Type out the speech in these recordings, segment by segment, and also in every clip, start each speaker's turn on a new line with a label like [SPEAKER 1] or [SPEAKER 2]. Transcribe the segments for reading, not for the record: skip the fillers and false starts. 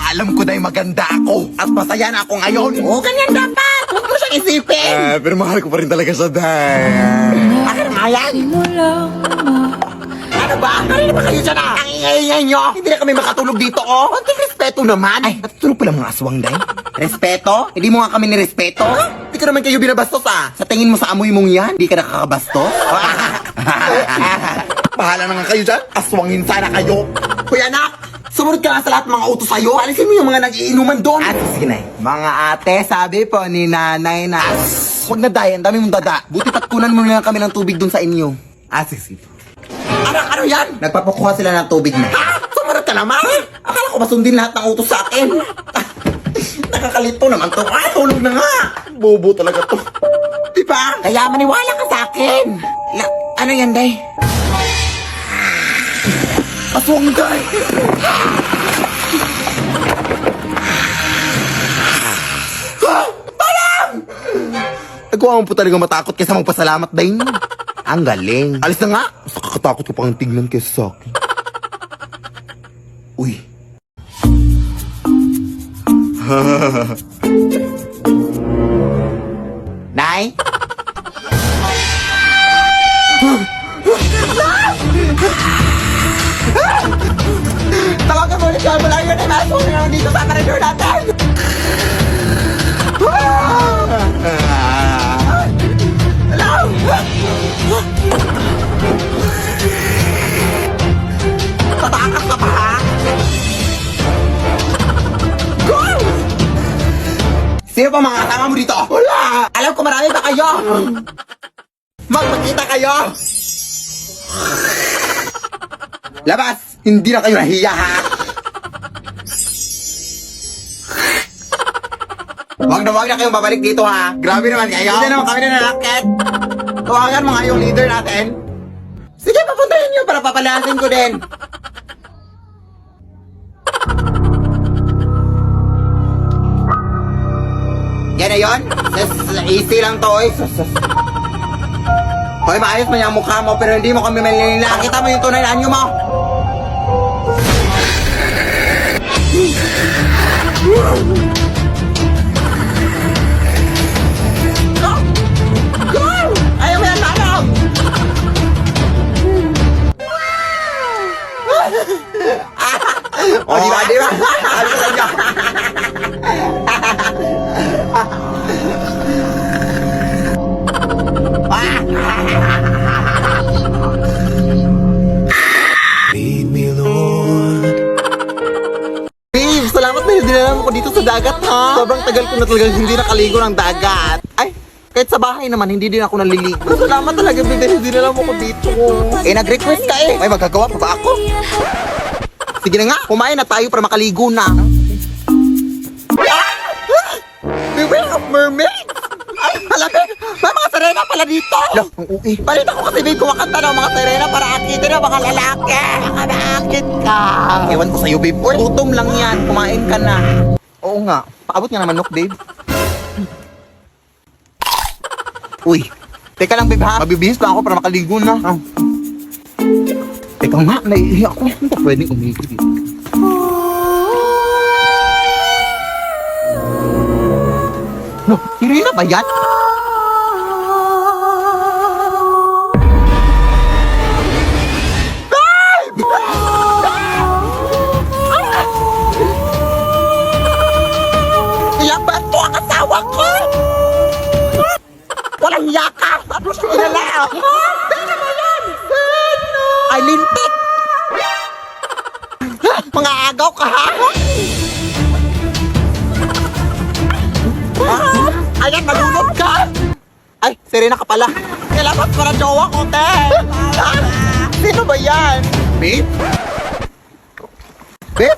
[SPEAKER 1] Alam ko dahil maganda ako at masaya na ako ngayon.
[SPEAKER 2] Oo, ganyan dapat. Huwag mo siyang isipin.
[SPEAKER 1] Pero mahal ko pa rin talaga siya, Day.
[SPEAKER 2] Bakit nga yan? Ano ba? Kanina ba kayo dyan Ang ingay-ingay nyo. Hindi na kami makatulog dito, oh. Konting respeto naman.
[SPEAKER 1] Ay, natutulog pala mga aswang, Day.
[SPEAKER 2] Respeto? Hindi mo nga kami nirespeto? Hindi ka naman kayo binabastos, ah.
[SPEAKER 1] Sa tingin mo sa amoy mong yan, di ka nakakabastos? Bahala na nga kayo dyan. Aswangin sana kayo.
[SPEAKER 2] Kuya anak, sumunod ka nga sa lahat ng mga utos sa'yo. Alisin mo yung mga nag-iinuman doon.
[SPEAKER 1] Ate, sige na. Mga ate, sabi po ni nanay na... Huwag na, Day. Ang dami mong dada. Buti patkunan mo na lang kami ng tubig dun sa inyo. Sige.
[SPEAKER 2] Ano yan?
[SPEAKER 1] Nagpapakuha sila ng tubig na.
[SPEAKER 2] Ha? Sumunod ka naman. Akala ko masundin lahat ng utos sa akin. Nakakalito naman to. Tulog na nga.
[SPEAKER 1] Bobo talaga to.
[SPEAKER 2] Diba? Kaya maniwala ka sa akin. Ano yan, Day?
[SPEAKER 1] Aswang, Day. Nagawa mo po talaga matakot kaysa magpasalamat, Day. Ang galing. Alis na nga. Mas nakakatakot ko pang tignan kaysa sa akin. Uy.
[SPEAKER 2] Nay? Tawagan mo ulit yung malayo na maso na dito sa corridor natin. Tatakas ka pa, ha? Go! Sino pa mga kasama mo dito? Wala! Alam ko marami pa kayo! Magpakita kayo! Labas! Hindi na kayo nahiya, ha? Wag na kayong babalik dito, ha? Grabe naman kayo! Hindi naman kami na nalakit! Tawagan mo nga yung leader natin! Sige, papuntahin nyo para papalasin ko din! Yan na yun? Easy lang to, oy. Hoy, maayos man yung mukha mo, pero hindi mo kami malilila. Kita mo yung tunay na anyo mo. Go! Ayaw mo yan, lalong! O, di ba? Ano sa inyo?
[SPEAKER 1] Lead me, Lord.
[SPEAKER 2] Babe, salamat na dinala mo ko dito sa dagat, ha? Sobrang tagal ko na talagang hindi nakaligo ng dagat. Ay, kahit sa bahay naman, hindi din ako naliligo. Salamat talaga, babe, dahil dinala mo ko dito. Nag-request ka eh. May magagawa pa ba ako? Sige na nga, kumain na tayo para makaligo na. Beware of mermaid! Ay, halapin! May mga sirena pala dito!
[SPEAKER 1] Ang uwi.
[SPEAKER 2] Balita ko kasi, babe, kumakanta ng mga sirena para akitin ng mga lalaki. Baka naakit ka.
[SPEAKER 1] Ewan ko sa'yo, babe.
[SPEAKER 2] Uy, gutom lang yan. Kumain ka na.
[SPEAKER 1] Oo nga. Paabot nga naman, Nok, babe. Uy.
[SPEAKER 2] Teka lang, babe, ha?
[SPEAKER 1] Mabibihis pa ako para makaligo na.
[SPEAKER 2] Teka nga, naiiyak ako. Hindi pa pwedeng umigo dito. No, Irina ba yan? Ilaban to ang asawa ko! Walang yaka! Ano siya inala ako? Teka mo yan! Ay, lintik! Mga agaw ka, ha? Ayan, nalunod ka! Ay, Serena ka pala. Kailangan para jowa ko, te! Sino ba yan?
[SPEAKER 1] Babe?
[SPEAKER 2] Babe?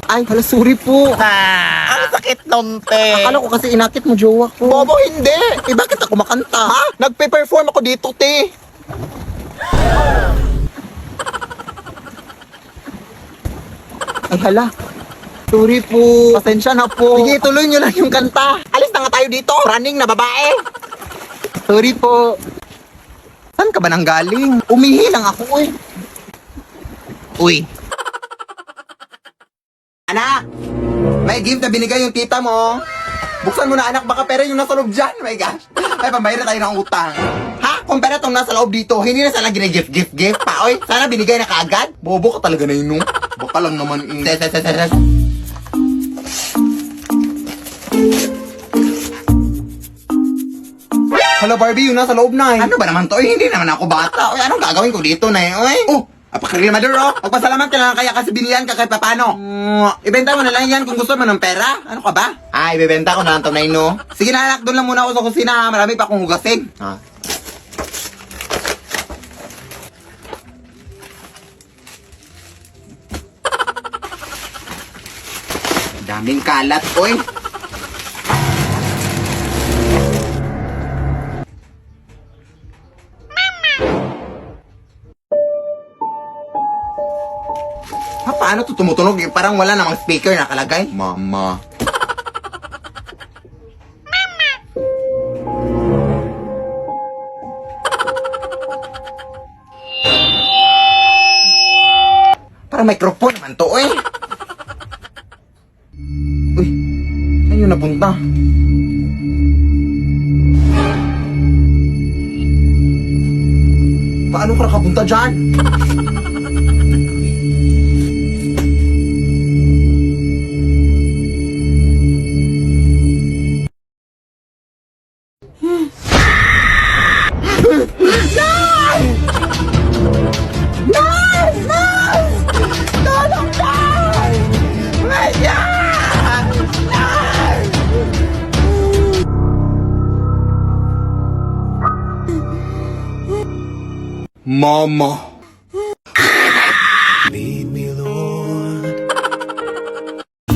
[SPEAKER 2] Ay, hala, sorry po.
[SPEAKER 1] Ang sakit nun, te.
[SPEAKER 2] Akala ko kasi inakit mo jowa ko. Bobo, hindi. Eh, bakit ako makanta? Ha? Nagpe-perform ako dito, te. Ay, hala. Sorry po. Pasensya na po. Sige, tuloy nyo lang yung kanta. Alis na nga tayo dito. Running na babae. Sorry po. Saan ka ba nang galing? Umihi lang ako, eh. Uy. Anak!
[SPEAKER 1] May gift na binigay yung tita mo. Buksan mo na anak, baka pera yung nasa loob dyan. My gosh. Ay, pambayad na tayo ng utang. Ha? Kung pera tong nasa loob dito, hindi na sana gine-gift pa. Oy, sana binigay na kaagad. Bobo ka talaga na yun, no? Baka lang naman. Hala, Barbie, yun nasa loob na eh. Ano ba naman to? Hindi naman ako bata. Oy, anong gagawin ko dito na eh? Oy. Oh, apakagrimador oh. Magpasalamat ka lang kaya kasi binilihan ka kahit papano. Ibenta mo na lang yan kung gusto mo ng pera. Ano ka ba? Ay, ibebenta ko na lang to na no. Sige na anak, doon lang muna ako sa kusina. Marami pa akong hugasin. Daming kalat, oy. Ha, paano to tumutunog? Parang wala namang speaker nakalagay. Mama. Parang microphone naman to, eh. Uy, saan yun napunta? Paano ka nakapunta dyan? Mama.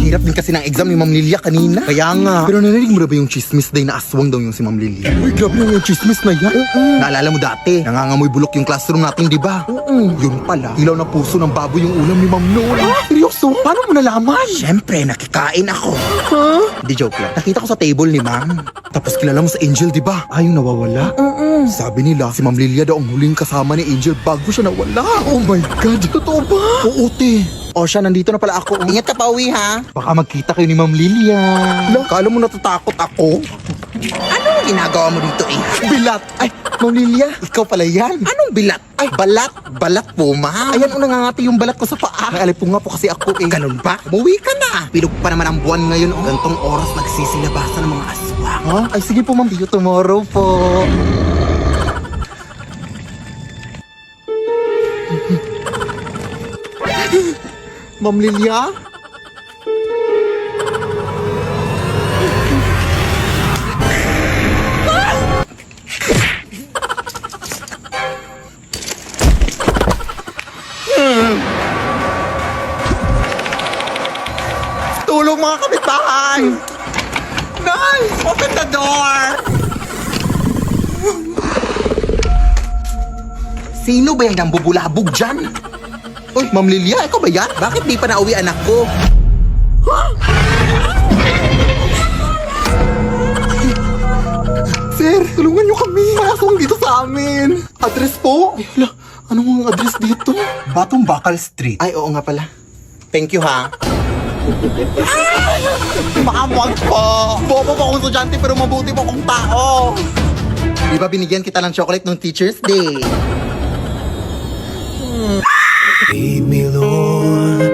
[SPEAKER 1] Hirap din kasi ng exam ni Ma'am Lilia kanina. Kaya nga. Pero narinig mo na ba yung chismis day na aswang daw yung si Ma'am Lilia? Uy, grabe yung chismis na yan. Naalala mo dati, nangangamoy bulok yung classroom natin, di ba? Yun pala, ilaw na puso ng baboy yung ulam ni Ma'am noon. Seryoso? Paano mo nalaman? Siyempre, nakikain ako. Di joke lang. Nakita ko sa table ni Ma'am. Tapos kilala mo sa Angel, di ba? Yung nawawala. Sabi nila, si Ma'am Lilia daw ang huling kasama ni Angel bago siya nawala. Oh my God, totoo ba? Oo, te. O siya, nandito na pala ako. Ingat ka pa uwi, ha? Baka magkita kayo ni Ma'am Lilia. Kala mo natatakot ako? Ano ang ginagawa mo dito, eh? Bilat! Ay, Ma'am Lilia, ikaw pala yan. Anong bilat? Ay, balat. Balat po, ma'am. Ayan, nangangati yung balat ko sa paa. May alipong nga po kasi ako, eh. Ganun ba? Umuwi ka na. Pilog pa naman ang buwan ngayon, oh. Gantong oras nagsisilabasan ng mga aswang. Ha? Ay, sige po, ma'am. See you tomorrow po. Ma'am Lilia? Tulong mga kapitbahay! Nay! Open the door! Sino ba yung nambubulabog dyan? Uy, Ma'am Lilia, ikaw ba yan? Bakit di pa nauwi anak ko? Ha? Sir, tulungan niyo kami. Masong dito sa amin. Address po? Ay, hala, anong address dito? Batong Bakal Street. Ay, oo nga pala. Thank you, ha? Maamwag po. Bobo po akong estudyante pero mabuti po akong tao. Di ba binigyan kita ng chocolate nung Teacher's Day?
[SPEAKER 3] Lead me, Lord.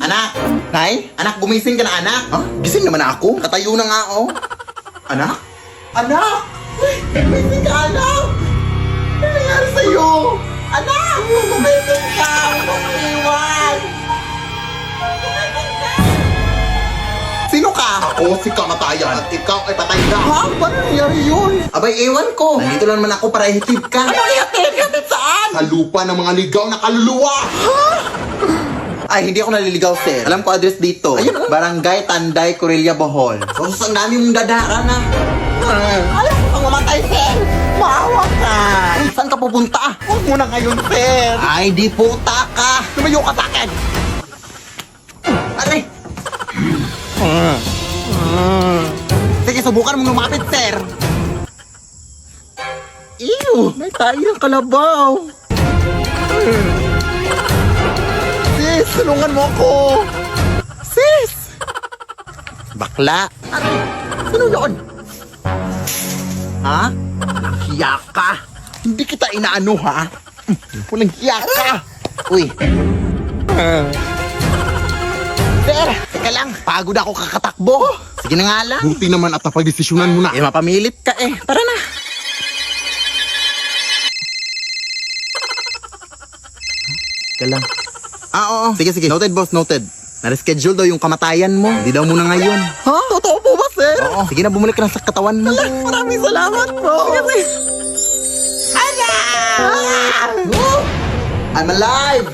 [SPEAKER 1] Anak! Nay? Anak, gumising ka na, anak? Ha? Gising naman ako. Katayo na nga, oh. Anak? Anak! Gumising ka, anak! Ano nangyari sa'yo? Anak! Gumising ka! Huwag mong iwan! Gumising ka! Sino ka? Ako si kamatayan at ikaw ay patay na. Ha? Paano nangyari yun? Abay, ewan ko. Nandito lang naman ako para ihatid ka. Ano ihatid? Ihatid saan? Sa lupa ng mga ligaw na kaluluwa. Ha? Ay, hindi ako naliligaw, sir. Alam ko address dito. Ayun, oh. Barangay Tanday, Corella, Bohol. So, ang dami mong dadaan na. Alam ko kang mamatay, sir. Maawa ka. Saan ka pupunta? Huwag mo na ngayon, sir. Ay, di puta ka. Lumayo ka sa akin. Aray. Sige, subukan mong lumapit, sir. Ew, may tayo ng kalabaw. Sis,
[SPEAKER 2] tulungan mo ako. Sis! Bakla. Sino yun? Ha? Hiya ka. Hindi kita inaano, ha? Walang hiya ka. Uy. Sir, teka lang. Pagod ako kakatakbo. Sige na nga lang.
[SPEAKER 1] Buti naman at napag-desisyonan mo na.
[SPEAKER 2] Eh, mapamilit ka eh. Tara na. Teka lang. Oo. Sige, sige. Noted, boss. Noted. Na-reschedule daw yung kamatayan mo. Hindi daw muna ngayon. Ha? Totoo po ba, sir? Oo. Sige na, bumalik ka na sa katawan mo. Maraming salamat po. Sige. Ana! I'm alive!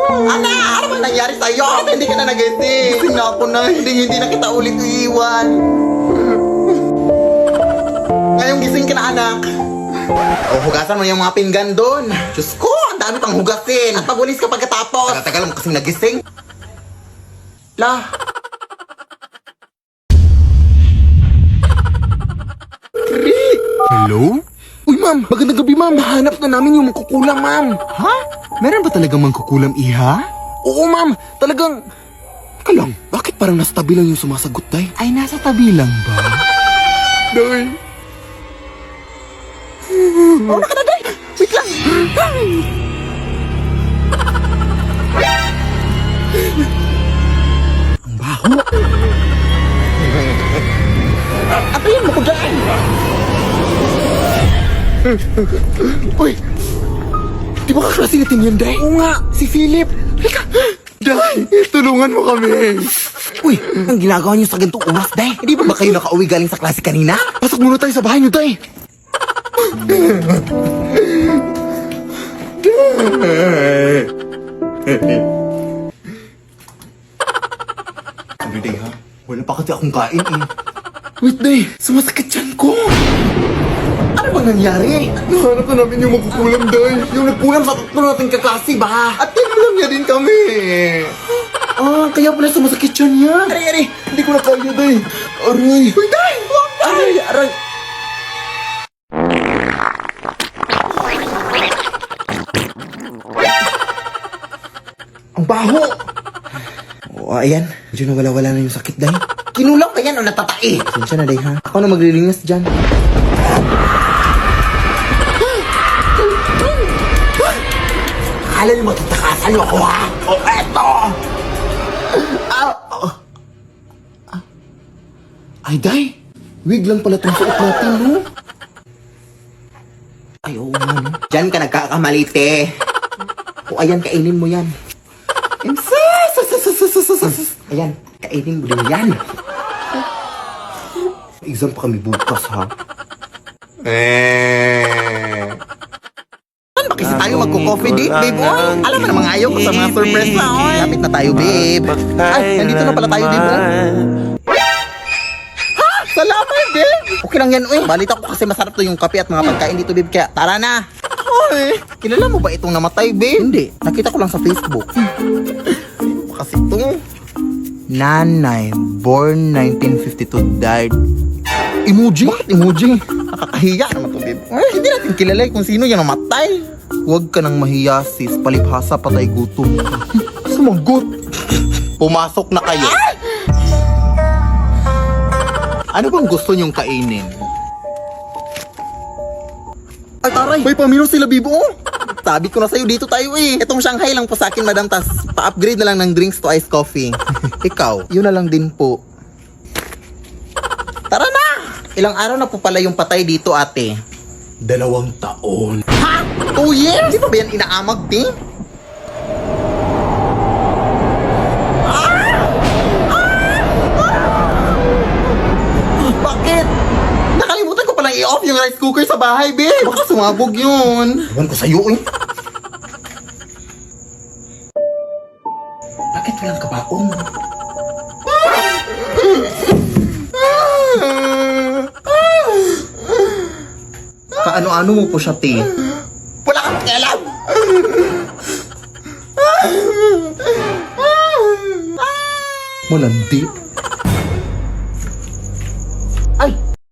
[SPEAKER 2] Ana! Ano ba nangyari sa'yo? Hindi ka na nagising. Gising na ako na. Hindi na kita ulit iiwan. Ngayong gising ka na, anak. O, hugasan mo yung mga pinggan doon. Diyos ko, ang dami pang hugasin. At pagulis ka pagkatapos. Tagal mo kasing nagising. La.
[SPEAKER 1] Hello? Uy, ma'am. Magandang gabi, ma'am. Hanap na namin yung mangkukulam, ma'am. Ha? Meron ba talagang mangkukulam, iha? Oo, ma'am. Talagang... Teka lang, bakit parang nasa tabi lang yung sumasagot, day? Ay, nasa tabi lang ba? Day.
[SPEAKER 2] Oh, naka na, day. Wait lang.
[SPEAKER 1] Ang baho.
[SPEAKER 2] Atayin mo ko dyan.
[SPEAKER 1] Uy! Di ba kaklase natin yan, day? Oo nga, si Philip. Halika. Day, tulungan mo kami.
[SPEAKER 2] Uy, ang ginagawa niyo sa ganitong oras, day? Hindi ba kayo nakauwi galing sa klase kanina?
[SPEAKER 1] Pasok muna tayo sa bahay niyo, day.
[SPEAKER 2] Sabi, day, ha? Wala pa kasi akong kain, eh.
[SPEAKER 1] Wait, day. Sumasakit dyan ko.
[SPEAKER 2] Ano bang nangyari?
[SPEAKER 1] Nahanap na namin yung magkukulam, day.
[SPEAKER 2] Yung nagkulang sa tatlo nating kaklase ba?
[SPEAKER 1] At tinulang niya din kami.
[SPEAKER 2] Ah, kaya pala sumasakit siya niya. Aray, aray.
[SPEAKER 1] Hindi ko na kaya, day. Aray.
[SPEAKER 2] Uy, day! Huwag, day! Aray, aray.
[SPEAKER 1] Ang baho.
[SPEAKER 2] Oo, ayan. Medyo nawala-wala na yung sakit, day. Kinulang ka yan o natatai? Sinsya na, day, ha? Ako na maglilinis dyan. Akala niyo magtatakasan niyo ako, ha? O, eto!
[SPEAKER 1] Ay, day. Wig lang pala itong suot natin, no?
[SPEAKER 2] Ay, oo nga, no? Diyan ka nagkakamalite. O, ayan, kainin mo yan. Ayan, kainin mo din yan.
[SPEAKER 1] Exam pa kami bukas, ha?
[SPEAKER 2] Saan ba kasi tayo magko-coffee date, babe? Oy, alam mo namang ayaw ko sa mga surprise na, oy. Lapit na tayo, babe. Ay, nandito na pala tayo, babe, oy. Ha? Salamat, babe. Okay lang yan, oy. Balita ko kasi masarap to yung kape at mga pagkain dito, babe. Kaya, tara na. Oy, kilala mo ba itong namatay, babe? Hindi. Nakita ko lang sa Facebook. Kasi ito. Nanay, born 1952, died.
[SPEAKER 1] Emoji?
[SPEAKER 2] Bakit emoji? Nakakahiya naman to, babe. Ay, hindi natin kilala kung sino yung namatay. Huwag ka nang mahiya, sis. Palibhasa, patay gutom.
[SPEAKER 1] Sumagot.
[SPEAKER 2] Pumasok na kayo. Ano bang gusto niyong kainin? Ay, taray! May pamino sila, Bibo! Sabi ko na sa'yo, dito tayo eh. Itong Shanghai lang po sa akin, madam. Tas pa-upgrade na lang ng drinks to iced coffee. Ikaw, yun na lang din po. Tara na! Ilang araw na po pala yung patay dito, ate.
[SPEAKER 1] 2 taon.
[SPEAKER 2] Ha? 2 years? Di pa ba yan inaamag, te? Bakit? Nakalimutan ko palang i-off yung rice cooker sa bahay, babe. Baka sumabog yun. Ewan ko sa'yo, eh. Bakit walang kabaong? Kaano-ano mo po siya, te? Wala kang pakialam!
[SPEAKER 1] Malandi.